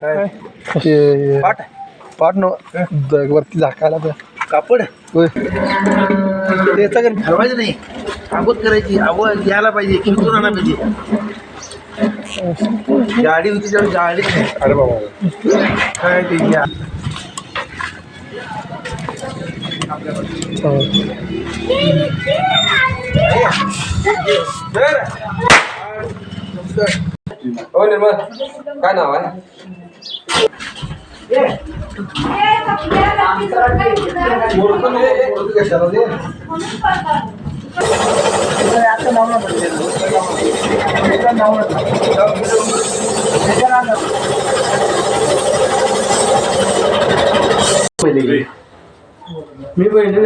काय ते पाट पाठ न वरती झाकायला त्या कापड होय त्याचा काय ठरवायचं नाही. आगोद करायची आवड घ्यायला पाहिजे खिळून आणायला पाहिजे. गाडी होती त्यावेळी गाडी नाही. अरे बाबा काय ते घ्या हो निर्मल काय नाव आहे मी पहिले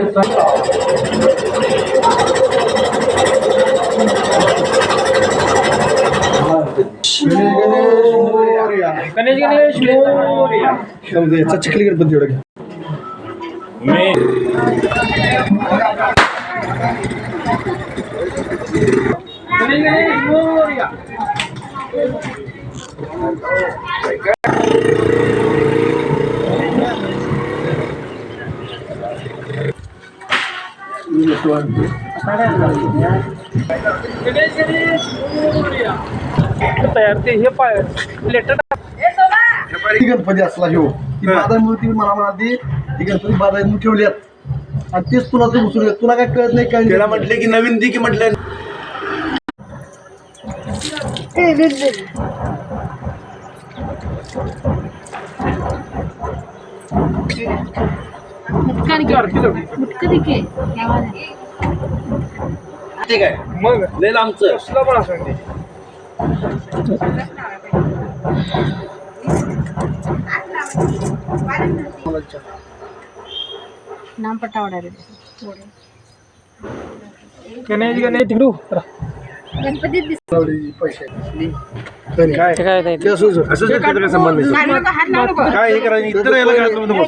गणेश याचा चिखली गणपती एवढं घ्या तयार ते हे पाय लेटर गणपती असला ह्यो ती बाधा मूर्ती मला म्हणाली ती गणपती बाधा म्हणून ठेवल्यात आणि तेच तुला तू घुसून तुला काय कळत नाही काय त्याला म्हटले की नवीन दी की म्हटलं ठीक आहे मग लय लांबचं कसला पण असं ते नाम पटावडा रे गणेश तिकडू गणपती पैसे काय काय नाही ते असं असंच त्याचा संबंध नाही. काय हे करायचं इतर याला काय तुम्ही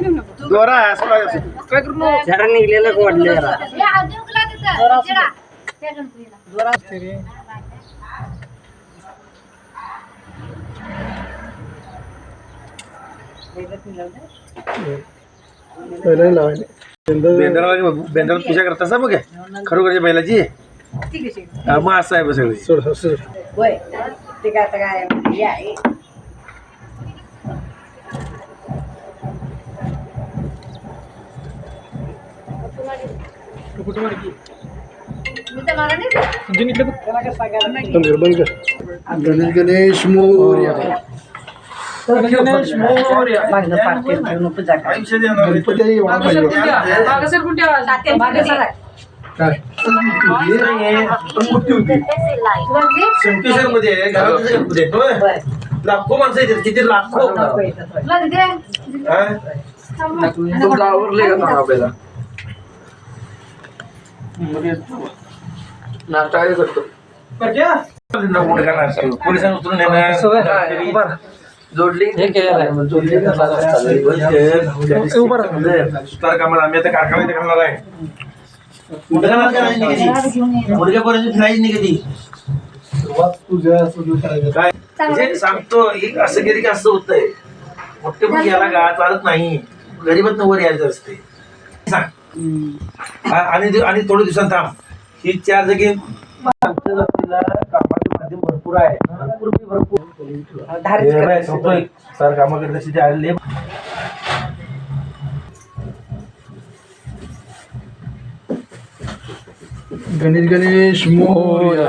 नको. दोरा आहे, असं काय असेल. काय करू जरा निघलेलं वाटलं जरा पहिला लावायला बेंद्राला पूजा करता असा बघ खरोखरच्या बैलाची हा, मग असं आहे बघ सगळी सोड सोड होय ते काय आता काय हे आहे कुठं मारकी बंद कर गणेश मोरया गणेश मोरया मागणं पाठ करून पूजा करा आयुष्य देणार आहे. गणपती एवढा पाहिजे काय पण मोठी होती शंकेश्वर मध्ये घरात गणपती आहेत, होय? लाखो माणसं येतात किती लाखो हा? तुमचं आवरलंय का सांगा आपल्याला नाश्ता काय करतो मोठं करणार. पोलिसांना उचलून नेणार. जोडली सुतार कामाला आम्ही आता कारखाना इथे करणार आहे. मुडक्यापर्यंत फिरायची नाही कधी तुझ्या सुरू करायचं काय म्हणजे सांगतो एक असं गेली की असं होतंय. मोठे पण याला गा चालत नाही. गरीबात वर यायचं असते सांग. आणि थोडे दिवसांत थांब ही 4 जागी कामाचं माध्यम भरपूर आहे. भरपूर सर कामाकडे तशी ते आलेले गणेश मोरया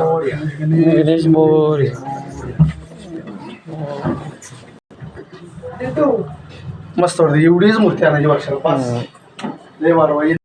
गणेश मोरया मस्त वाटतं एवढीच मूर्ती आणायची वर्षाला 5 लय वाढवा